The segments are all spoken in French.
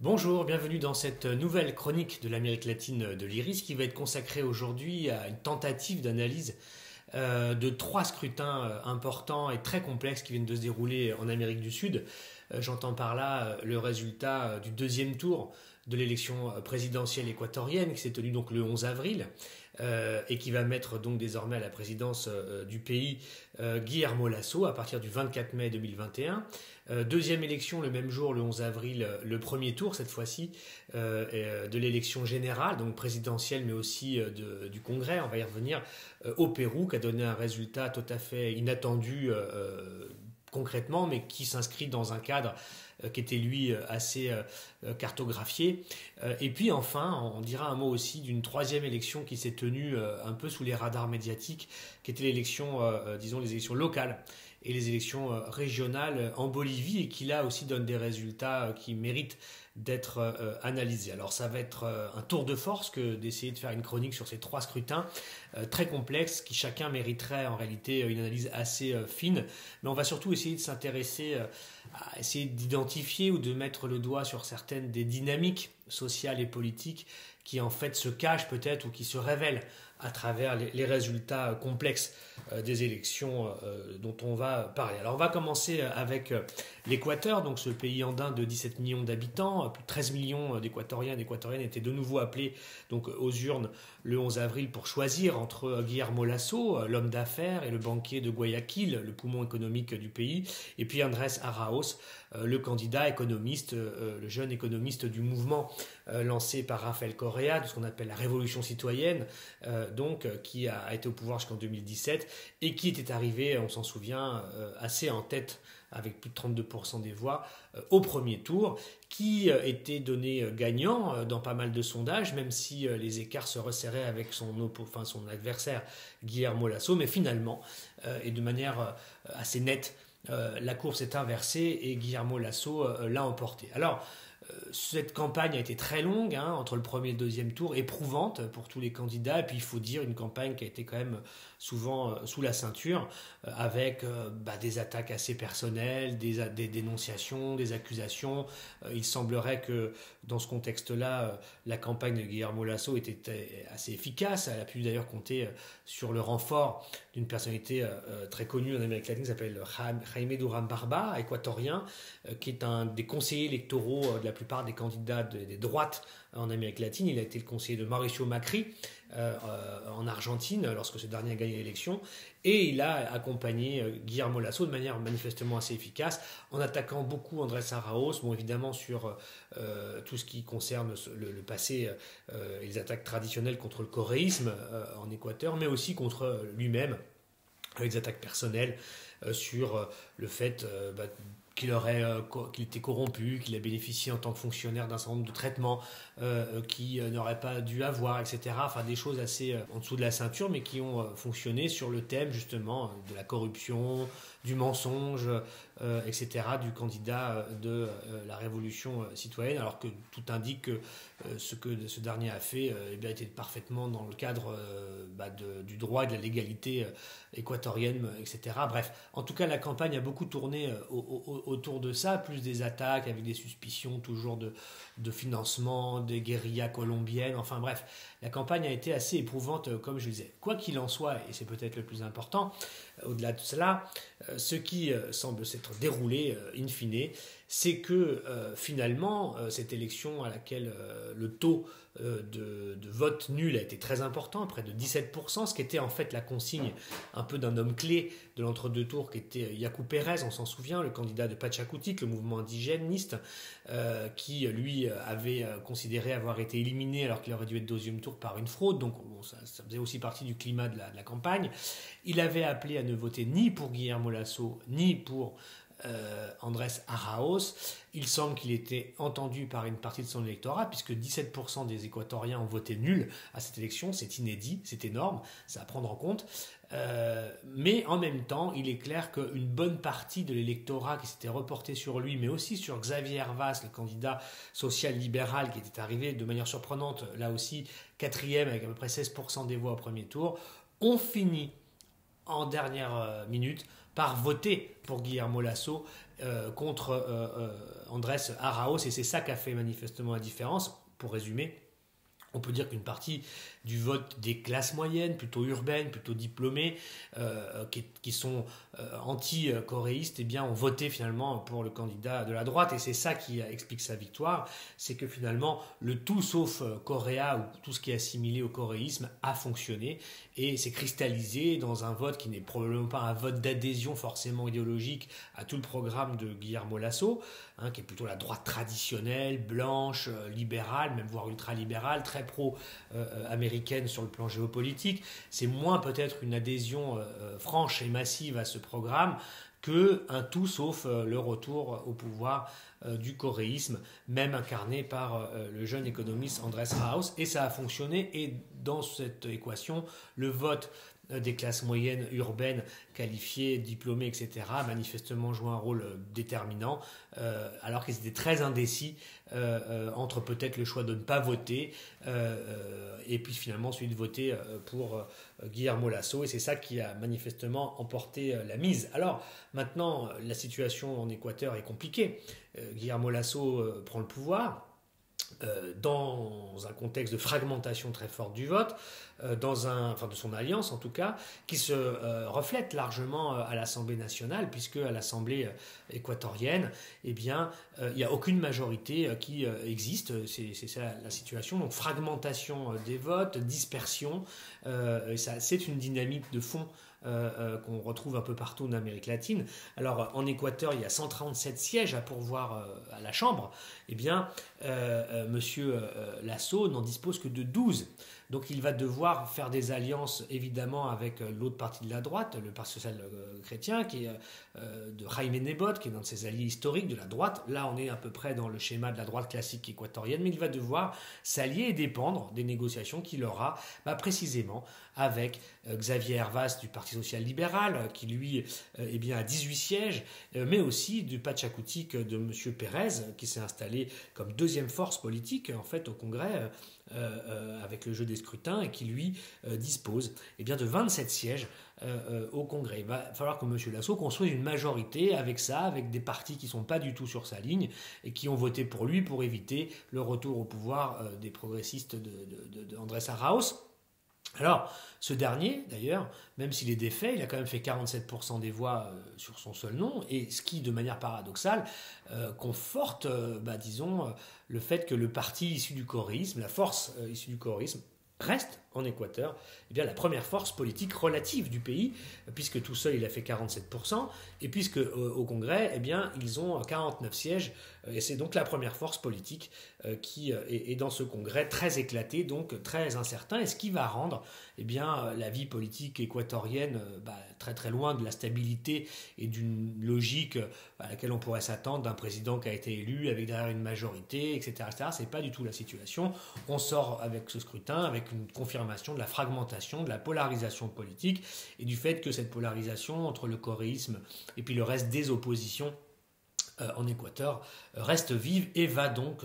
Bonjour, bienvenue dans cette nouvelle chronique de l'Amérique latine de l'IRIS qui va être consacrée aujourd'hui à une tentative d'analyse de trois scrutins importants et très complexes qui viennent de se dérouler en Amérique du Sud. J'entends par là le résultat du deuxième tour de l'élection présidentielle équatorienne qui s'est tenue donc le 11 avril et qui va mettre donc désormais à la présidence du pays Guillermo Lasso à partir du 24 mai 2021. Deuxième élection le même jour, le 11 avril, le premier tour cette fois-ci de l'élection générale, donc présidentielle mais aussi du Congrès, on va y revenir, au Pérou, qui a donné un résultat tout à fait inattendu concrètement, mais qui s'inscrit dans un cadre qui était lui assez cartographié. Et puis enfin, on dira un mot aussi d'une troisième élection qui s'est tenue un peu sous les radars médiatiques, qui était l'élection, disons les élections locales et les élections régionales en Bolivie, et qui là aussi donne des résultats qui méritent d'être analysés. Alors ça va être un tour de force que d'essayer de faire une chronique sur ces trois scrutins très complexes qui chacun mériterait en réalité une analyse assez fine, mais on va surtout essayer de s'intéresser à essayer d'identifier ou de mettre le doigt sur certaines des dynamiques sociales et politiques qui en fait se cachent peut-être ou qui se révèlent à travers les résultats complexes des élections dont on va parler. Alors on va commencer avec l'Équateur, donc ce pays andin de 17 millions d'habitants. Plus de 13 millions d'Équatoriens et d'Équatoriennes étaient de nouveau appelés donc, aux urnes le 11 avril pour choisir entre Guillermo Lasso, l'homme d'affaires et le banquier de Guayaquil, le poumon économique du pays, et puis Andrés Arauz, le candidat économiste, le jeune économiste du mouvement lancé par Rafael Correa, de ce qu'on appelle la révolution citoyenne, qui a été au pouvoir jusqu'en 2017 et qui était arrivé, on s'en souvient, assez en tête avec plus de 32% des voix au premier tour, qui était donné gagnant dans pas mal de sondages, même si les écarts se resserraient avec son adversaire Guillermo Lasso, mais finalement, et de manière assez nette, la courbe s'est inversée et Guillermo Lasso l'a emporté. Alors, cette campagne a été très longue, entre le premier et le deuxième tour, éprouvante pour tous les candidats, et puis il faut dire une campagne qui a été quand même souvent sous la ceinture, avec des attaques assez personnelles, des dénonciations, des accusations. Il semblerait que dans ce contexte-là, la campagne de Guillermo Lasso était assez efficace. Elle a pu d'ailleurs compter sur le renfort d'une personnalité très connue en Amérique latine qui s'appelle Jaime Durán Barba, équatorien, qui est un des conseillers électoraux de la plupart des candidats des droites en Amérique latine. Il a été le conseiller de Mauricio Macri en Argentine lorsque ce dernier a gagné l'élection, et il a accompagné Guillermo Lasso de manière manifestement assez efficace en attaquant beaucoup Andrés Arauz, évidemment sur tout ce qui concerne le passé et les attaques traditionnelles contre le coréisme en Équateur, mais aussi contre lui-même avec des attaques personnelles sur le fait qu'il était corrompu, qu'il a bénéficié en tant que fonctionnaire d'un certain nombre de traitements qu'il n'aurait pas dû avoir, etc. Enfin, des choses assez en dessous de la ceinture, mais qui ont fonctionné sur le thème justement de la corruption, du mensonge, etc., du candidat de la révolution citoyenne, alors que tout indique que ce dernier a fait était parfaitement dans le cadre du droit et de la légalité équatorienne, etc. Bref, en tout cas, la campagne a beaucoup tourné autour de ça, plus des attaques avec des suspicions toujours de financement, des guérillas colombiennes, enfin bref, la campagne a été assez éprouvante, comme je le disais. Quoi qu'il en soit, et c'est peut-être le plus important, au-delà de cela, ce qui semble s'être déroulé in fine, c'est que finalement, cette élection à laquelle le taux de vote nul a été très important, près de 17%, ce qui était en fait la consigne un peu d'un homme clé de l'entre-deux tours qui était Yacu Pérez, on s'en souvient, le candidat de Pachakutik, le mouvement indigéniste, qui lui avait considéré avoir été éliminé alors qu'il aurait dû être deuxième tour par une fraude, donc ça faisait aussi partie du climat de la campagne. Il avait appelé à ne voter ni pour Guillermo Lasso ni pour Andrés Arauz. Il semble qu'il était entendu par une partie de son électorat, puisque 17% des Équatoriens ont voté nul à cette élection. C'est inédit, c'est énorme, c'est à prendre en compte. Mais en même temps, il est clair qu'une bonne partie de l'électorat qui s'était reporté sur lui, mais aussi sur Xavier Hervas, le candidat social-libéral qui était arrivé de manière surprenante, là aussi quatrième avec à peu près 16% des voix au premier tour, ont fini en dernière minute par voter pour Guillermo Lasso contre Andrés Arauz, et c'est ça qui a fait manifestement la différence. Pour résumer, on peut dire qu'une partie du vote des classes moyennes, plutôt urbaines, plutôt diplômées, qui sont anti-coréistes, eh bien, ont voté finalement pour le candidat de la droite. Et c'est ça qui explique sa victoire. C'est que finalement, le tout sauf Coréa, ou tout ce qui est assimilé au coréisme, a fonctionné et s'est cristallisé dans un vote qui n'est probablement pas un vote d'adhésion forcément idéologique à tout le programme de Guillermo Lasso, qui est plutôt la droite traditionnelle, blanche, libérale, même voire ultra-libérale, très pro-américaine sur le plan géopolitique. C'est moins peut-être une adhésion franche et massive à ce programme qu'un tout sauf le retour au pouvoir du coréisme, même incarné par le jeune économiste Andrés Arauz. Et ça a fonctionné, et dans cette équation, le vote des classes moyennes urbaines qualifiées, diplômées, etc., a manifestement joué un rôle déterminant, alors qu'ils étaient très indécis entre peut-être le choix de ne pas voter et puis finalement celui de voter pour Guillermo Lasso, et c'est ça qui a manifestement emporté la mise. Alors maintenant, la situation en Équateur est compliquée. Guillermo Lasso prend le pouvoir dans un contexte de fragmentation très forte du vote, de son alliance en tout cas, qui se reflète largement à l'Assemblée nationale, puisque à l'Assemblée équatorienne, eh bien, il n'y a aucune majorité qui existe. C'est ça la situation. Donc fragmentation des votes, dispersion, c'est une dynamique de fond qu'on retrouve un peu partout en Amérique latine. Alors en Équateur, il y a 137 sièges à pourvoir à la Chambre. Eh bien, Monsieur Lasso n'en dispose que de 12. Donc il va devoir faire des alliances évidemment avec l'autre partie de la droite, le Parti social chrétien, qui est de Jaime Nebot, qui est l'un de ses alliés historiques de la droite. Là on est à peu près dans le schéma de la droite classique équatorienne, mais il va devoir s'allier et dépendre des négociations qu'il aura précisément avec Xavier Hervas du Parti social libéral, qui lui a 18 sièges, mais aussi du Pachakutik de M. Pérez, qui s'est installé comme deuxième force politique en fait au Congrès, avec le jeu des scrutins, et qui lui dispose de 27 sièges au Congrès. Il va falloir que M. Lasso construise une majorité avec ça, avec des partis qui ne sont pas du tout sur sa ligne et qui ont voté pour lui pour éviter le retour au pouvoir des progressistes d'Andrés Arauz. Alors, ce dernier, d'ailleurs, même s'il est défait, il a quand même fait 47% des voix sur son seul nom, et ce qui, de manière paradoxale, conforte, le fait que le parti issu du coréisme, la force issue du coréisme, reste en Équateur la première force politique relative du pays, puisque tout seul il a fait 47%, et puisque au Congrès ils ont 49 sièges, et c'est donc la première force politique qui est dans ce Congrès très éclaté, donc très incertain, et ce qui va rendre la vie politique équatorienne très très loin de la stabilité et d'une logique à laquelle on pourrait s'attendre d'un président qui a été élu avec derrière une majorité, etc. C'est pas du tout la situation. On sort avec ce scrutin avec une confirmation de la fragmentation, de la polarisation politique, et du fait que cette polarisation entre le coréisme et puis le reste des oppositions en Équateur reste vive et va donc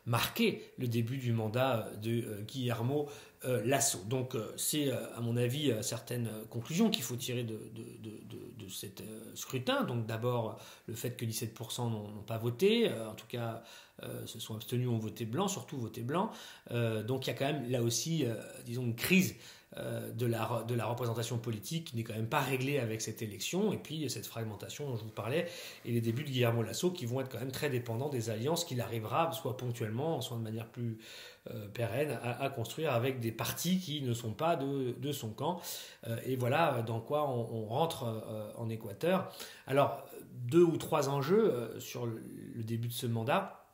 marquer le début du mandat de Guillermo Lasso. Donc c'est à mon avis certaines conclusions qu'il faut tirer de cet scrutin. Donc d'abord le fait que 17% n'ont pas voté, en tout cas se sont abstenus, ont voté blanc, surtout voté blanc. Donc il y a quand même là aussi une crise de la représentation politique qui n'est quand même pas réglée avec cette élection, et puis cette fragmentation dont je vous parlais, et les débuts de Guillermo Lasso qui vont être quand même très dépendants des alliances qu'il arrivera, soit ponctuellement, soit de manière plus pérenne, à construire avec des partis qui ne sont pas de son camp. Et voilà dans quoi on rentre en Équateur. Alors, 2 ou 3 enjeux sur le début de ce mandat,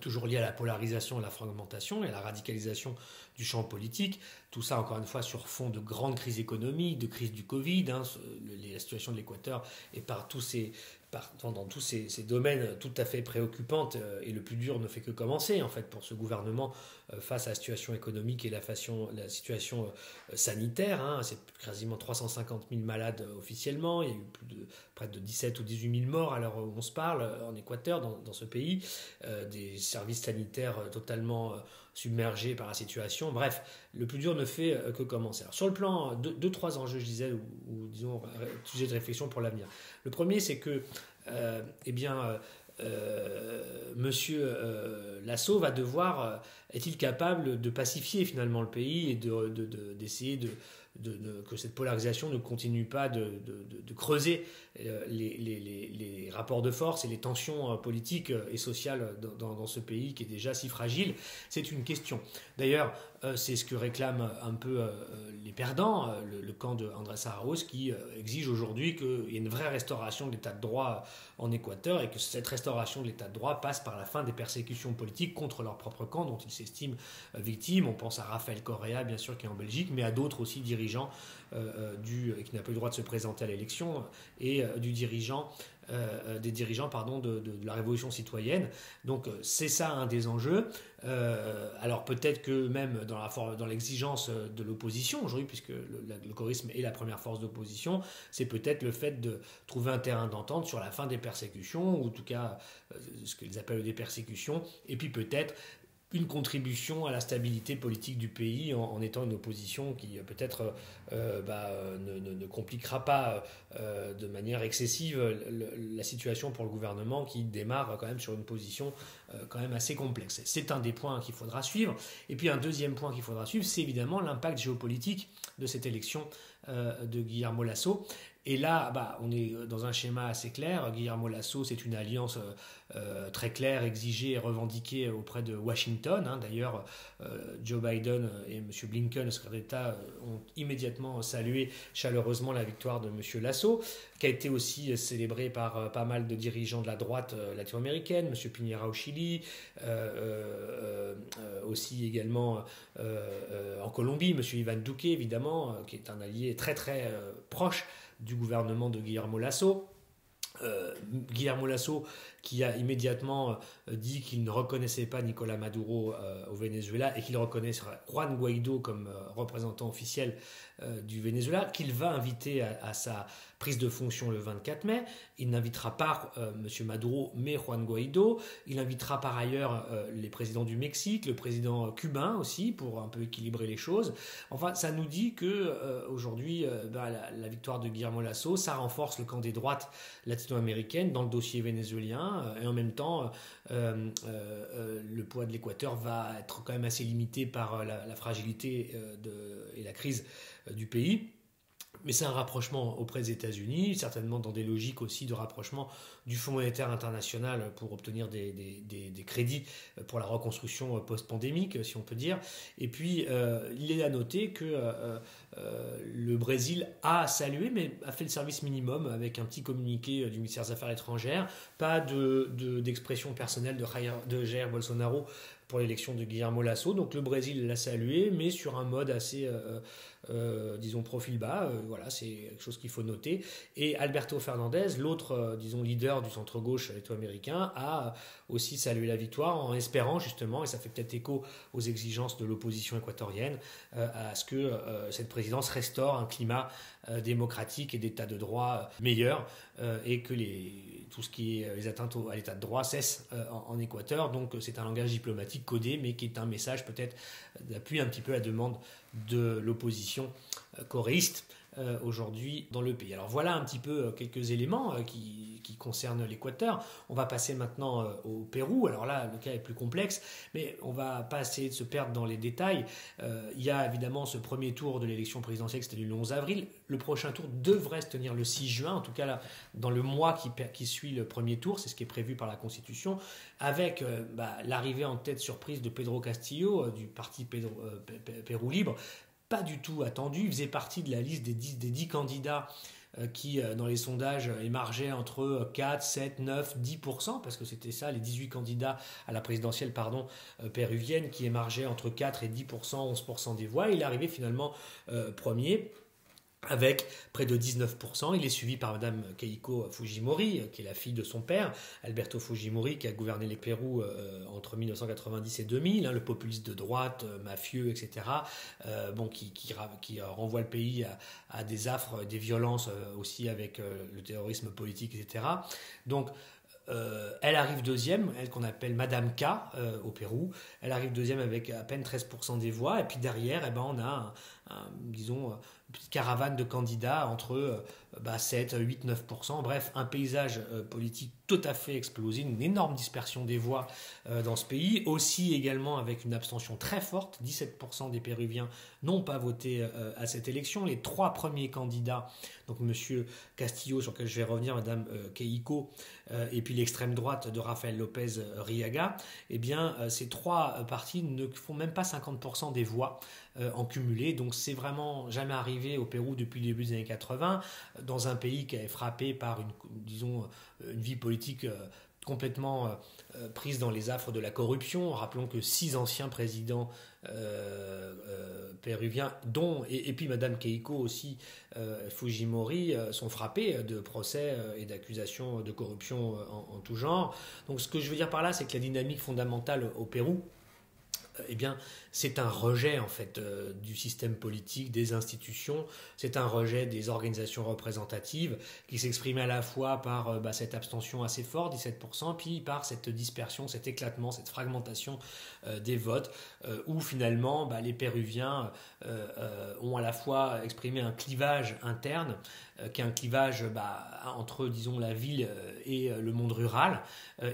toujours lié à la polarisation et la fragmentation et à la radicalisation du champ politique. Tout ça, encore une fois, sur fond de grandes crises économiques, de crise du Covid. La situation de l'Équateur est dans tous ces domaines tout à fait préoccupante, et le plus dur ne fait que commencer en fait pour ce gouvernement face à la situation économique et la situation sanitaire. C'est quasiment 350 000 malades officiellement, il y a eu près de 17 ou 18 000 morts à l'heure où on se parle en Équateur, dans ce pays, des services sanitaires totalement submergés par la situation. Bref, le plus dur ne fait que commencer. Alors, sur le plan, deux, trois enjeux, je disais, ou disons, sujet de réflexion pour l'avenir. Le premier, c'est que, Monsieur Lasso va devoir, est-il capable de pacifier finalement le pays et d'essayer que cette polarisation ne continue pas de creuser les rapports de force et les tensions politiques et sociales dans ce pays qui est déjà si fragile. C'est une question. D'ailleurs, c'est ce que réclament un peu les perdants, le camp de Andrés Arauz, qui exige aujourd'hui qu'il y ait une vraie restauration de l'état de droit en Équateur et que cette restauration de l'état de droit passe par la fin des persécutions politiques contre leur propre camp dont ils s'estiment victimes. On pense à Rafael Correa, bien sûr, qui est en Belgique, mais à d'autres aussi dirigeants qui n'a pas eu le droit de se présenter à l'élection et des dirigeants de la révolution citoyenne. Donc c'est ça un des enjeux. Alors peut-être que même dans l'exigence de l'opposition aujourd'hui, puisque le chorisme est la première force d'opposition, c'est peut-être le fait de trouver un terrain d'entente sur la fin des persécutions, ou en tout cas ce qu'ils appellent des persécutions, et puis peut-être une contribution à la stabilité politique du pays en étant une opposition qui peut-être ne compliquera pas de manière excessive la situation pour le gouvernement qui démarre quand même sur une position quand même assez complexe. C'est un des points qu'il faudra suivre. Et puis un deuxième point qu'il faudra suivre, c'est évidemment l'impact géopolitique de cette élection de Guillermo Lasso. Et là, on est dans un schéma assez clair. Guillermo Lasso, c'est une alliance très claire, exigée et revendiquée auprès de Washington. D'ailleurs, Joe Biden et M. Blinken, le secrétaire d'État, ont immédiatement salué chaleureusement la victoire de M. Lasso, qui a été aussi célébrée par pas mal de dirigeants de la droite latino-américaine, M. Piñera au Chili, aussi également en Colombie, M. Ivan Duque, évidemment, qui est un allié très très proche du gouvernement de Guillermo Lasso. Guillermo Lasso qui a immédiatement dit qu'il ne reconnaissait pas Nicolás Maduro au Venezuela et qu'il reconnaissait Juan Guaidó comme représentant officiel du Venezuela, qu'il va inviter à sa prise de fonction le 24 mai. Il n'invitera pas M. Maduro, mais Juan Guaidó. Il invitera par ailleurs les présidents du Mexique, le président cubain aussi, pour un peu équilibrer les choses. Enfin, ça nous dit que aujourd'hui, la victoire de Guillermo Lasso, ça renforce le camp des droites latino-américaines dans le dossier vénézuélien, et en même temps, le poids de l'Équateur va être quand même assez limité par la fragilité et la crise du pays. Mais c'est un rapprochement auprès des États-Unis, certainement dans des logiques aussi de rapprochement du Fonds monétaire international pour obtenir des crédits pour la reconstruction post-pandémique, si on peut dire. Et puis, il est à noter que le Brésil a salué, mais a fait le service minimum avec un petit communiqué du ministère des Affaires étrangères. Pas d'expression personnelle de Jair Bolsonaro pour l'élection de Guillermo Lasso. Donc le Brésil l'a salué, mais sur un mode assez, disons, profil bas. Voilà, c'est quelque chose qu'il faut noter. Et Alberto Fernandez, l'autre, disons, leader du centre-gauche latino-américain, a aussi salué la victoire en espérant justement, et ça fait peut-être écho aux exigences de l'opposition équatorienne, à ce que cette présidence restaure un climat démocratique et d'état de droit meilleur, et que tout ce qui est les atteintes à l'état de droit cesse en Équateur. Donc c'est un langage diplomatique codé, mais qui est un message peut-être d'appui un petit peu à la demande de l'opposition coréiste aujourd'hui dans le pays. Alors voilà un petit peu quelques éléments qui concernent l'Équateur. On va passer maintenant au Pérou. Alors là, le cas est plus complexe, mais on va pas essayer de se perdre dans les détails. Il y a évidemment ce premier tour de l'élection présidentielle, c'était le 11 avril. Le prochain tour devrait se tenir le 6 juin, en tout cas là, dans le mois qui suit le premier tour, c'est ce qui est prévu par la Constitution, avec l'arrivée en tête surprise de Pedro Castillo, du parti Pérou Libre, pas du tout attendu. Il faisait partie de la liste des 10 candidats qui, dans les sondages, émargeaient entre 4, 7, 9, 10%, parce que c'était ça, les 18 candidats à la présidentielle péruvienne, qui émargeaient entre 4 et 10%, 11% des voix. Il est arrivé finalement premier, avec près de 19%. Il est suivi par Mme Keiko Fujimori, qui est la fille de son père, Alberto Fujimori, qui a gouverné les Pérou entre 1990 et 2000, le populiste de droite, mafieux, etc., qui renvoie le pays à des affres, des violences aussi avec le terrorisme politique, etc. Donc, Elle arrive deuxième, elle qu'on appelle Madame K au Pérou. Elle arrive deuxième avec à peine 13% des voix. Et puis derrière, on a disons, une petite caravane de candidats entre 7, 8, 9%. Bref, un paysage politique tout à fait explosé, une énorme dispersion des voix dans ce pays. Aussi également avec une abstention très forte. 17% des Péruviens n'ont pas voté à cette élection. Les trois premiers candidats, donc M. Castillo, sur lequel je vais revenir, Mme Keiko, et puis l'extrême droite de Rafael López Riaga, ces trois partis ne font même pas 50% des voix en cumulé. Donc c'est vraiment jamais arrivé au Pérou depuis le début des années 80, dans un pays qui est frappé par une vie politique complètement prise dans les affres de la corruption. Rappelons que 6 anciens présidents péruviens, et puis Madame Keiko aussi, Fujimori, sont frappés de procès et d'accusations de corruption en tout genre. Donc ce que je veux dire par là, c'est que la dynamique fondamentale au Pérou, c'est un rejet en fait du système politique, des institutions. C'est un rejet des organisations représentatives qui s'exprime à la fois par cette abstention assez forte, 17%, puis par cette dispersion, cet éclatement, cette fragmentation des votes, où finalement les Péruviens ont à la fois exprimé un clivage interne, qui est un clivage entre, disons, la ville et le monde rural,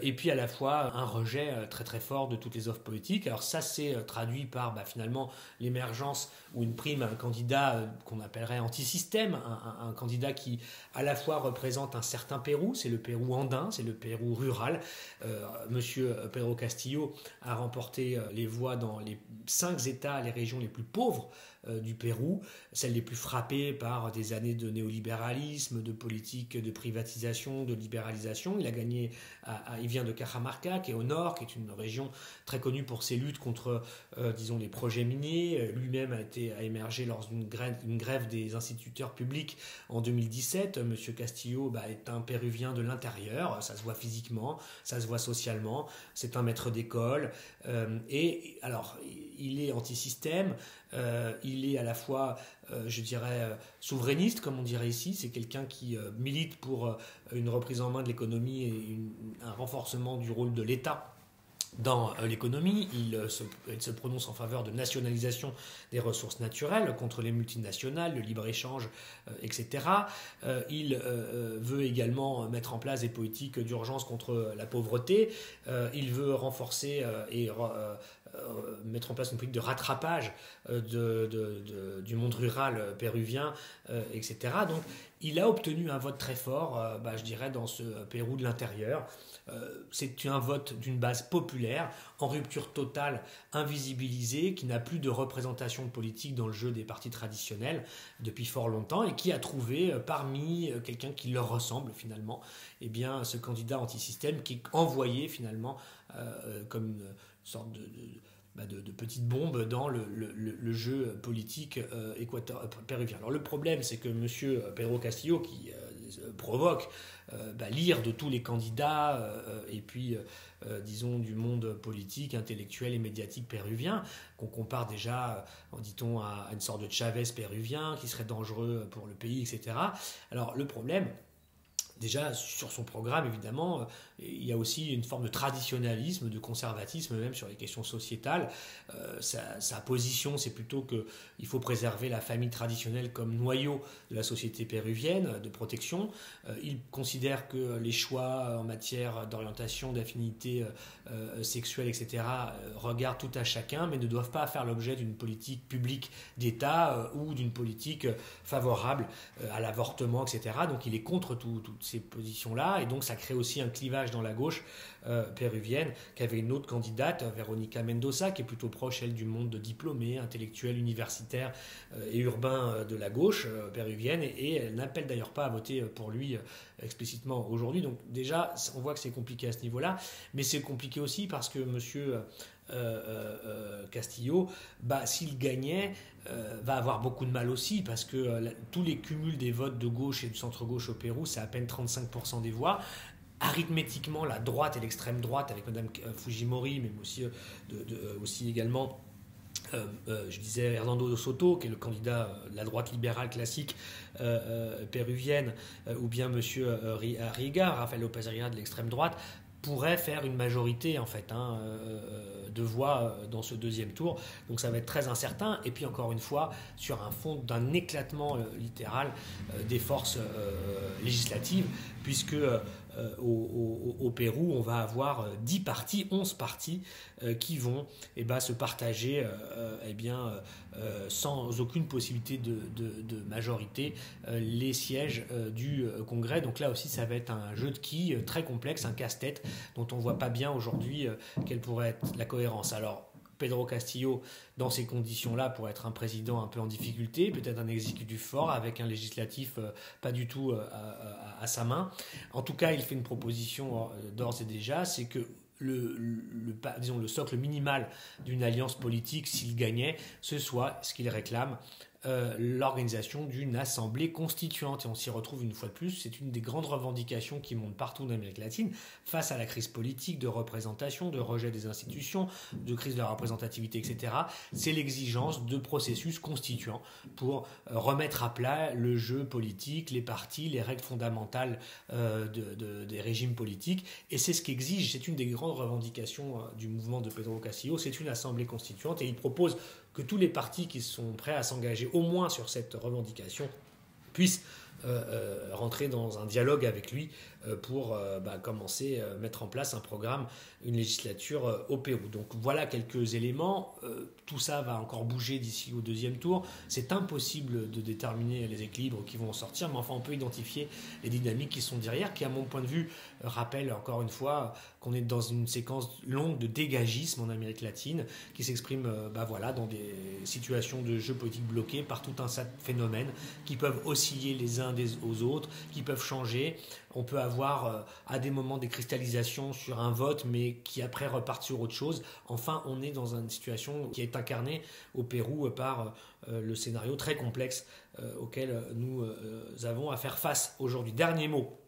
et puis à la fois un rejet très très fort de toutes les offres politiques. Alors ça s'est traduit par finalement l'émergence ou une prime à un candidat qu'on appellerait anti-système, un candidat qui à la fois représente un certain Pérou, c'est le Pérou andin, c'est le Pérou rural. Monsieur Pedro Castillo a remporté les voix dans les 5 États, les régions les plus pauvres du Pérou, celles les plus frappées par des années de néolibéralisme, de politique de privatisation, de libéralisation. Il a gagné, il vient de Cajamarca, qui est au nord, qui est une région très connue pour ses luttes contre, les projets miniers. Lui-même a émergé lors d'une grève des instituteurs publics en 2017. Monsieur Castillo est un Péruvien de l'intérieur, ça se voit physiquement, ça se voit socialement, c'est un maître d'école, et alors il est anti-système, il est à la fois, souverainiste, comme on dirait ici. C'est quelqu'un qui milite pour une reprise en main de l'économie et un renforcement du rôle de l'État dans l'économie. Il se prononce en faveur de nationalisation des ressources naturelles, contre les multinationales, le libre-échange, etc. Il veut également mettre en place des politiques d'urgence contre la pauvreté. Il veut renforcer et mettre en place une politique de rattrapage du monde rural péruvien, etc. Donc il a obtenu un vote très fort, dans ce Pérou de l'intérieur. C'est un vote d'une base populaire, en rupture totale, invisibilisée, qui n'a plus de représentation politique dans le jeu des partis traditionnels depuis fort longtemps, et qui a trouvé parmi quelqu'un qui leur ressemble finalement, ce candidat anti-système qui est envoyé finalement comme une sorte de petite bombe dans le jeu politique péruvien. Alors le problème, c'est que M. Pedro Castillo, qui provoque l'ire de tous les candidats et puis, du monde politique, intellectuel et médiatique péruvien, qu'on compare déjà, dit-on, à une sorte de Chavez péruvien qui serait dangereux pour le pays, etc. Alors le problème, déjà, sur son programme, évidemment, il y a aussi une forme de traditionnalisme, de conservatisme, même sur les questions sociétales. Sa position, c'est plutôt qu'il faut préserver la famille traditionnelle comme noyau de la société péruvienne, de protection. Il considère que les choix en matière d'orientation, d'affinité sexuelle, etc., regardent tout à chacun, mais ne doivent pas faire l'objet d'une politique publique d'État ou d'une politique favorable à l'avortement, etc. Donc il est contre toutes ces positions-là, et donc ça crée aussi un clivage dans la gauche péruvienne, qui avait une autre candidate, Verónica Mendoza, qui est plutôt proche, elle, du monde de diplômés, intellectuels, universitaires et urbains de la gauche péruvienne, et elle n'appelle d'ailleurs pas à voter pour lui explicitement aujourd'hui. Donc déjà, on voit que c'est compliqué à ce niveau-là, mais c'est compliqué aussi parce que monsieur Castillo, s'il gagnait, va avoir beaucoup de mal aussi, parce que tous les cumuls des votes de gauche et du centre-gauche au Pérou, c'est à peine 35% des voix. Arithmétiquement, la droite et l'extrême droite, avec Mme Fujimori, mais aussi également Je disais Hernando Soto, qui est le candidat de la droite libérale classique péruvienne, ou bien M. Riga, Rafael López Riga de l'extrême droite, pourrait faire une majorité en fait de voix dans ce deuxième tour. Donc ça va être très incertain. Et puis encore une fois, sur un fond d'un éclatement littéral des forces législatives, puisque au Pérou, on va avoir 10 partis, 11 partis qui vont se partager sans aucune possibilité de majorité les sièges du Congrès. Donc là aussi, ça va être un jeu de quilles très complexe, un casse-tête dont on ne voit pas bien aujourd'hui quelle pourrait être la cohérence. Alors, Pedro Castillo, dans ces conditions-là, pourrait être un président un peu en difficulté, peut-être un exécutif fort avec un législatif pas du tout à sa main. En tout cas, il fait une proposition d'ores et déjà, c'est que le socle minimal d'une alliance politique, s'il gagnait, ce soit ce qu'il réclame, l'organisation d'une assemblée constituante. Et on s'y retrouve une fois de plus, c'est une des grandes revendications qui montent partout en Amérique latine face à la crise politique, de représentation, de rejet des institutions, de crise de la représentativité, etc. C'est l'exigence de processus constituants pour remettre à plat le jeu politique, les partis, les règles fondamentales des régimes politiques. Et c'est ce qu'exige, c'est une des grandes revendications du mouvement de Pedro Castillo, c'est une assemblée constituante, et il propose que tous les partis qui sont prêts à s'engager au moins sur cette revendication puissent rentrer dans un dialogue avec lui pour commencer à mettre en place un programme, une législature au Pérou. Donc voilà quelques éléments. Tout ça va encore bouger d'ici au deuxième tour. C'est impossible de déterminer les équilibres qui vont en sortir, mais enfin on peut identifier les dynamiques qui sont derrière, qui à mon point de vue rappellent encore une fois qu'on est dans une séquence longue de dégagisme en Amérique latine, qui s'exprime dans des situations de jeu politique bloqués par tout un tas de phénomènes qui peuvent osciller les uns aux autres, qui peuvent changer. On peut avoir à des moments des cristallisations sur un vote, mais qui après repartent sur autre chose. Enfin, on est dans une situation qui est incarnée au Pérou par le scénario très complexe auquel nous avons à faire face aujourd'hui. Dernier mot.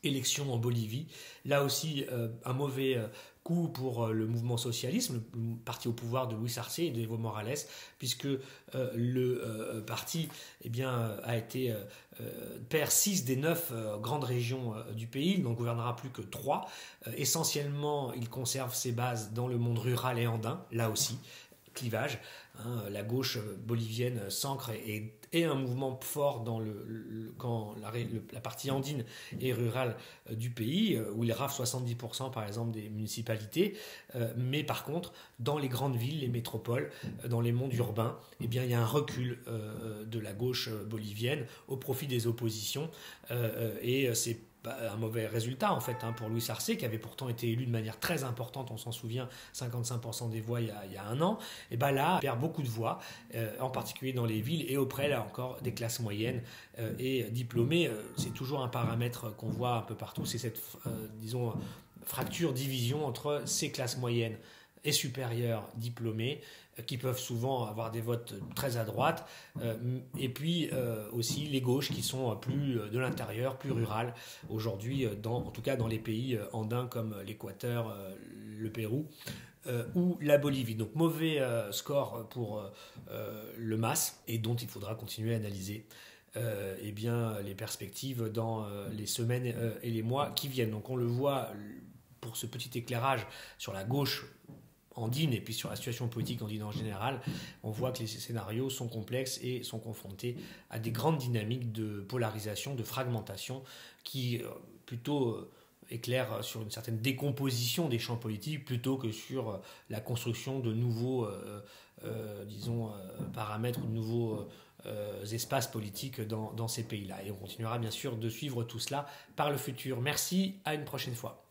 Élection en Bolivie. Là aussi, un mauvais coup pour le mouvement socialiste, le parti au pouvoir de Luis Arce et de Evo Morales, puisque le parti perd 6 des 9 grandes régions du pays. Il n'en gouvernera plus que 3. Essentiellement, il conserve ses bases dans le monde rural et andin, là aussi. Clivage. La gauche bolivienne s'ancre et un mouvement fort dans quand la partie andine et rurale du pays, où il rafle 70% par exemple des municipalités, mais par contre, dans les grandes villes, les métropoles, dans les mondes urbains, il y a un recul de la gauche bolivienne au profit des oppositions, et c'est un mauvais résultat en fait pour Luis Arce, qui avait pourtant été élu de manière très importante, on s'en souvient, 55% des voix il y a un an. Et là, il perd beaucoup de voix, en particulier dans les villes et auprès là encore des classes moyennes et diplômées. C'est toujours un paramètre qu'on voit un peu partout, c'est cette fracture, division entre ces classes moyennes et supérieures diplômées, qui peuvent souvent avoir des votes très à droite, et puis aussi les gauches qui sont plus de l'intérieur, plus rurales aujourd'hui, en tout cas dans les pays andins comme l'Équateur, le Pérou ou la Bolivie. Donc mauvais score pour le MAS, et dont il faudra continuer à analyser les perspectives dans les semaines et les mois qui viennent. Donc on le voit pour ce petit éclairage sur la gauche andine et puis sur la situation politique andine en général, on voit que les scénarios sont complexes et sont confrontés à des grandes dynamiques de polarisation, de fragmentation qui plutôt éclairent sur une certaine décomposition des champs politiques plutôt que sur la construction de nouveaux paramètres ou de nouveaux espaces politiques dans ces pays-là. Et on continuera bien sûr de suivre tout cela par le futur. Merci, à une prochaine fois.